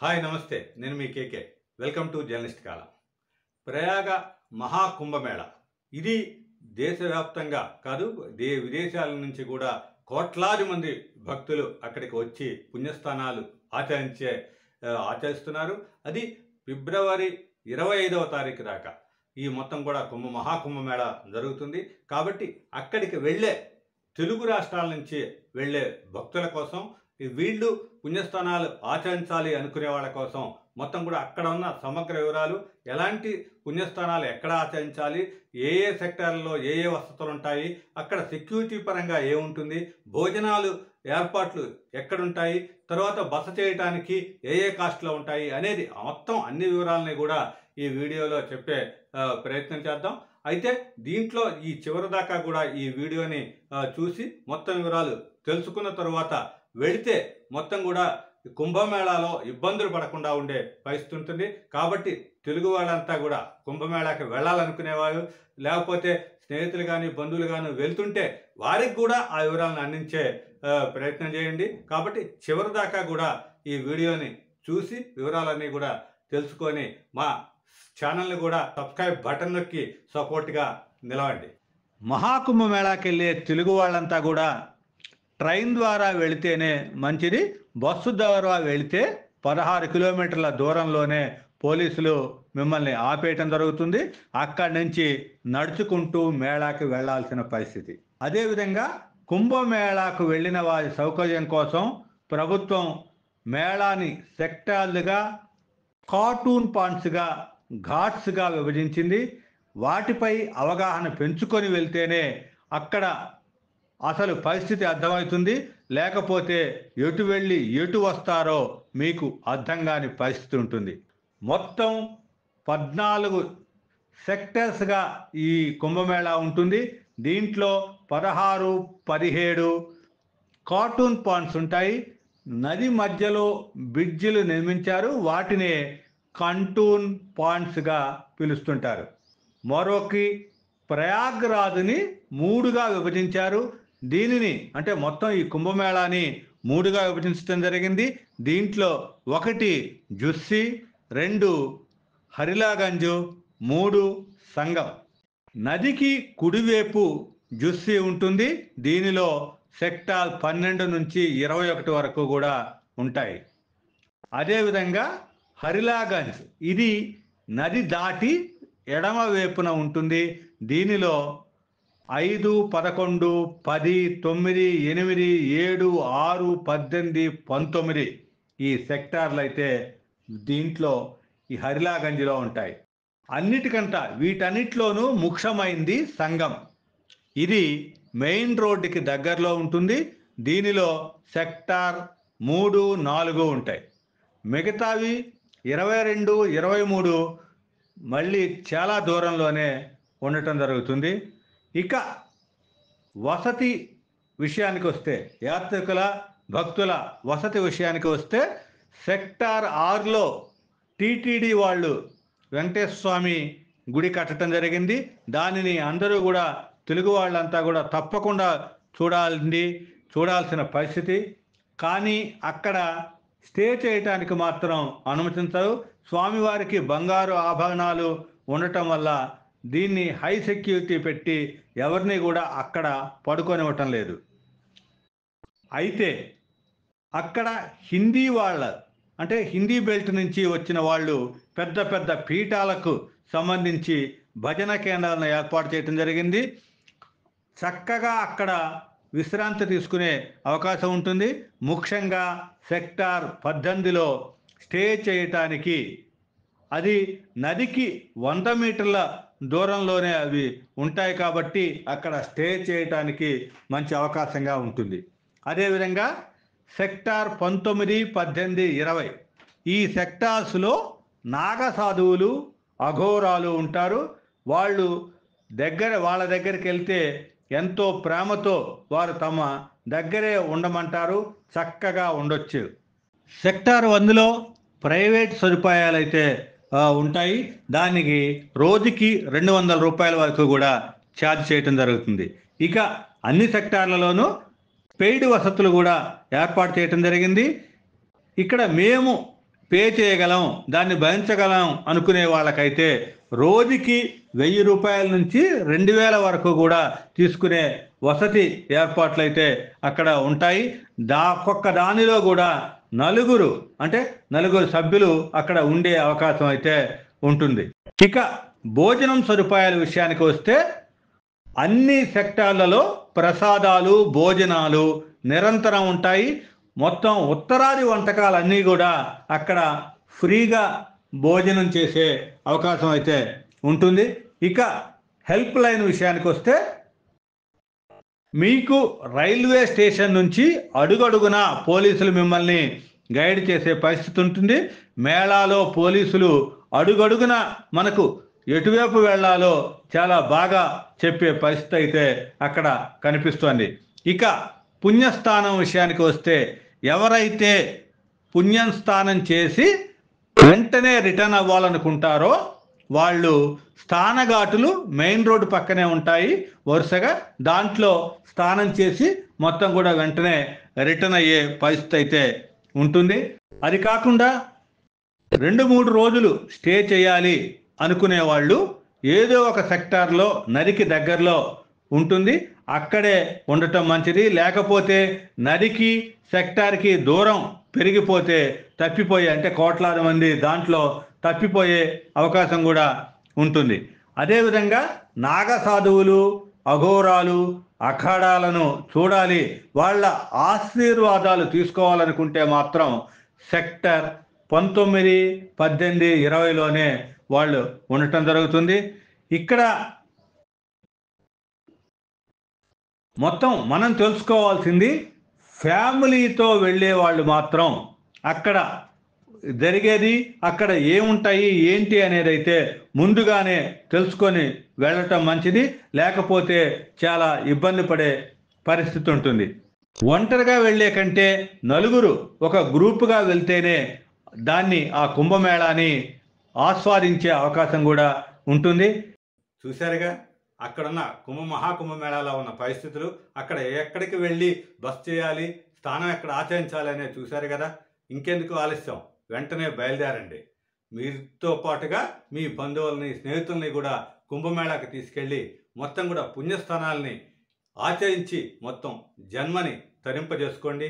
Hi నమస్తే, నేను మీ కేకే. Welcome to journalist కాలం. ప్రయాగ మహాకుంభమేళ ఇది దేశవ్యాప్తంగా కాదు, విదేశాల నుంచి కూడా కోట్లాది మంది భక్తులు అక్కడికి వచ్చి పుణ్యస్థానాలు ఆచరిస్తున్నారు. అది ఫిబ్రవరి 25వ తారీఖు దాకా ఈ మొత్తం కూడా మహాకుంభమేళ జరుగుతుంది. కాబట్టి అక్కడికి వెళ్ళే తెలుగు రాష్ట్రాల నుంచి వెళ్ళే భక్తుల కోసం, వీళ్ళు పుణ్యస్థానాలు ఆచరించాలి అనుకునే వాళ్ళ కోసం మొత్తం కూడా అక్కడ ఉన్న సమగ్ర వివరాలు, ఎలాంటి పుణ్యస్థానాలు ఎక్కడ ఆచరించాలి, ఏ ఏ సెక్టార్లలో ఏ ఏ వసతులు ఉంటాయి, అక్కడ సెక్యూరిటీ పరంగా ఏముంటుంది, భోజనాలు ఏర్పాట్లు ఎక్కడుంటాయి, తర్వాత బస చేయడానికి ఏ ఏ కాస్ట్లో ఉంటాయి అనేది మొత్తం అన్ని వివరాలని కూడా ఈ వీడియోలో చెప్పే ప్రయత్నం చేద్దాం. అయితే దీంట్లో ఈ చివరి దాకా కూడా ఈ వీడియోని చూసి మొత్తం వివరాలు తెలుసుకున్న తరువాత వెళితే మొత్తం కూడా కుంభమేళాలో ఇబ్బందులు పడకుండా ఉండే పరిస్థితి ఉంటుంది. కాబట్టి తెలుగు వాళ్ళంతా కూడా కుంభమేళాకి వెళ్ళాలనుకునేవారు, లేకపోతే స్నేహితులు కానీ బంధువులు కానీ వెళ్తుంటే వారికి కూడా ఆ వివరాలను అందించే ప్రయత్నం చేయండి. కాబట్టి చివరి దాకా కూడా ఈ వీడియోని చూసి వివరాలన్నీ కూడా తెలుసుకొని మా ఛానల్ని కూడా సబ్స్క్రైబ్ బటన్ నొక్కి సపోర్ట్గా నిలవండి. మహాకుంభమేళాకి వెళ్ళే తెలుగు వాళ్ళంతా కూడా ట్రైన్ ద్వారా వెళితేనే మంచిది. బస్సు ద్వారా వెళితే 16 కిలోమీటర్ల దూరంలోనే పోలీసులు మిమ్మల్ని ఆపేయటం జరుగుతుంది. అక్కడి నుంచి నడుచుకుంటూ మేళాకి వెళ్లాల్సిన పరిస్థితి. అదేవిధంగా కుంభమేళాకు వెళ్ళిన వారి సౌకర్యం కోసం ప్రభుత్వం మేళాని సెక్టార్లుగా, కార్టూన్ పాయింట్స్గా, ఘాట్స్గా విభజించింది. వాటిపై అవగాహన పెంచుకొని వెళ్తేనే అక్కడ అసలు పరిస్థితి అర్థమవుతుంది. లేకపోతే ఎటు వెళ్ళి ఎటు వస్తారో మీకు అర్థం కాని పరిస్థితి ఉంటుంది. మొత్తం 14 సెక్టర్స్గా ఈ కుంభమేళా ఉంటుంది. దీంట్లో 16, 17 కార్టూన్ పాయింట్స్ ఉంటాయి. నది మధ్యలో బ్రిడ్జిలు నిర్మించారు. వాటినే కంటూన్ పాయింట్స్గా పిలుస్తుంటారు. మరొక ప్రయాగ్రాజ్ని 3గా విభజించారు. దీనిని అంటే మొత్తం ఈ కుంభమేళాని 3గా విభజించడం జరిగింది. దీంట్లో 1 జుస్సి, 2 హరిలాగంజ్, 3 సంగం. నదికి కుడివైపు జుస్సి ఉంటుంది. దీనిలో సెక్టార్ 12 నుంచి 21 వరకు కూడా ఉంటాయి. అదేవిధంగా హరిలాగంజ్ ఇది నది దాటి ఎడమ వైపున ఉంటుంది. దీనిలో 5, 11, 10, 9, 8, 7, 6, 18, 19 ఈ సెక్టార్లు అయితే దీంట్లో ఈ హరిలాగంజ్లో ఉంటాయి. వీటన్నిటిలోనూ ముఖ్యమైనది సంగం. ఇది మెయిన్ రోడ్డుకి దగ్గరలో ఉంటుంది. దీనిలో సెక్టార్ 3, 4 ఉంటాయి. మిగతావి 22, 23 మళ్ళీ చాలా దూరంలోనే ఉండటం జరుగుతుంది. ఇక వసతి విషయానికి వస్తే, యాత్రికుల భక్తుల వసతి విషయానికి వస్తే, సెక్టార్ 6లో టీటీడీ వాళ్ళు వెంకటేశ్వర స్వామి గుడి కట్టడం జరిగింది. దానిని అందరూ కూడా తెలుగు వాళ్ళంతా కూడా తప్పకుండా చూడాల్సిన పరిస్థితి. కానీ అక్కడ స్టే చేయటానికి మాత్రం అనుమతించరు. స్వామివారికి బంగారు ఆభరణాలు ఉండటం వల్ల దీన్ని హై సెక్యూరిటీ పెట్టి ఎవరిని కూడా అక్కడ పడుకొనివ్వటం లేదు. అయితే అక్కడ హిందీ అంటే హిందీ బెల్ట్ నుంచి వచ్చిన వాళ్ళు పెద్ద పెద్ద పీఠాలకు సంబంధించి భజన కేంద్రాలను ఏర్పాటు చేయడం జరిగింది. చక్కగా అక్కడ విశ్రాంతి తీసుకునే అవకాశం ఉంటుంది. ముఖ్యంగా సెక్టార్ 18లో స్టే చేయటానికి, అది నదికి 100 మీటర్ల దూరంలోనే అవి ఉంటాయి. కాబట్టి అక్కడ స్టే చేయటానికి మంచి అవకాశంగా ఉంటుంది. అదేవిధంగా సెక్టార్ 19, 18, 20 ఈ సెక్టార్స్లో నాగసాధువులు, అఘోరాలు ఉంటారు. వాళ్ళ దగ్గరికి వెళ్తే ఎంతో ప్రేమతో వారు తమ దగ్గరే ఉండమంటారు. చక్కగా ఉండొచ్చు. సెక్టార్ 1లో ప్రైవేట్ సదుపాయాలు అయితే ఉంటాయి. దానికి రోజుకి 200 రూపాయల వరకు కూడా ఛార్జ్ చేయటం జరుగుతుంది. ఇక అన్ని సెక్టార్లలోనూ పెయిడ్ వసతులు కూడా ఏర్పాటు చేయటం జరిగింది. ఇక్కడ మేము పే చేయగలం, దాన్ని భరించగలం అనుకునే వాళ్ళకైతే రోజుకి 1000 రూపాయల నుంచి 2000 వరకు కూడా తీసుకునే వసతి ఏర్పాట్లయితే అక్కడ ఉంటాయి. ఒక్కొక్క దానిలో కూడా నలుగురు సభ్యులు అక్కడ ఉండే అవకాశం అయితే ఉంటుంది. ఇక భోజనం సదుపాయాల విషయానికి వస్తే అన్ని సెక్టార్లలో ప్రసాదాలు, భోజనాలు నిరంతరం ఉంటాయి. మొత్తం ఉత్తరాది వంటకాలన్నీ కూడా అక్కడ ఫ్రీగా భోజనం చేసే అవకాశం అయితే ఉంటుంది. ఇక హెల్ప్ లైన్ విషయానికి వస్తే మీకు రైల్వే స్టేషన్ నుంచి అడుగడుగున పోలీసులు మిమ్మల్ని గైడ్ చేసే పరిస్థితి ఉంటుంది. మేళాలో పోలీసులు అడుగడుగున మనకు ఎటువైపు వెళ్ళాలో చాలా బాగా చెప్పే పరిస్థితి అయితే అక్కడ కనిపిస్తోంది. ఇక పుణ్యస్థానం విషయానికి వస్తే ఎవరైతే పుణ్యం స్నానం చేసి వెంటనే రిటర్న్ అవ్వాలనుకుంటారో వాళ్ళు స్నానఘాటులు మెయిన్ రోడ్డు పక్కనే ఉంటాయి వరుసగా. దాంట్లో స్నానం చేసి మొత్తం కూడా వెంటనే రిటర్న్ అయ్యే పరిస్థితి అయితే ఉంటుంది. అది కాకుండా 2-3 రోజులు స్టే చేయాలి అనుకునే వాళ్ళు ఏదో ఒక సెక్టార్లో నదికి దగ్గరలో ఉంటుంది, అక్కడే ఉండటం మంచిది. లేకపోతే నదికి సెక్టార్కి దూరం పెరిగిపోతే తప్పిపోయే, అంటే కోట్లాది మంది దాంట్లో తప్పిపోయే అవకాశం కూడా ఉంటుంది. అదేవిధంగా నాగ సాధువులు, అఘోరాలు, అఖాడాలను చూడాలి, వాళ్ళ ఆశీర్వాదాలు తీసుకోవాలనుకుంటే మాత్రం సెక్టర్ 19, 18, 20లోనే వాళ్ళు ఉండటం జరుగుతుంది. ఇక్కడ మొత్తం మనం తెలుసుకోవాల్సింది, ఫ్యామిలీతో వెళ్ళే వాళ్ళు మాత్రం అక్కడ జరిగేది, అక్కడ ఏముంటాయి ఏంటి అనేది అయితే ముందుగానే తెలుసుకొని వెళ్ళటం మంచిది. లేకపోతే చాలా ఇబ్బంది పడే పరిస్థితి ఉంటుంది. ఒంటరిగా వెళ్ళే కంటే నలుగురు ఒక గ్రూపుగా వెళ్తేనే ఆ కుంభమేళాని ఆస్వాదించే అవకాశం కూడా ఉంటుంది. చూశారుగా అక్కడున్న మహాకుంభమేళాలో ఉన్న పరిస్థితులు, అక్కడ ఎక్కడికి వెళ్ళి బస్ చేయాలి, స్థానం ఎక్కడ ఆచరించాలి అనేది చూశారు కదా. ఇంకెందుకు ఆలస్యం, వెంటనే బయలుదేరండి. మీతో పాటుగా మీ బంధువుల్ని, స్నేహితుల్ని కూడా కుంభమేళాకి తీసుకెళ్ళి మొత్తం కూడా పుణ్యస్థానాల్ని ఆచరించి మొత్తం జన్మని తరింపజేసుకోండి.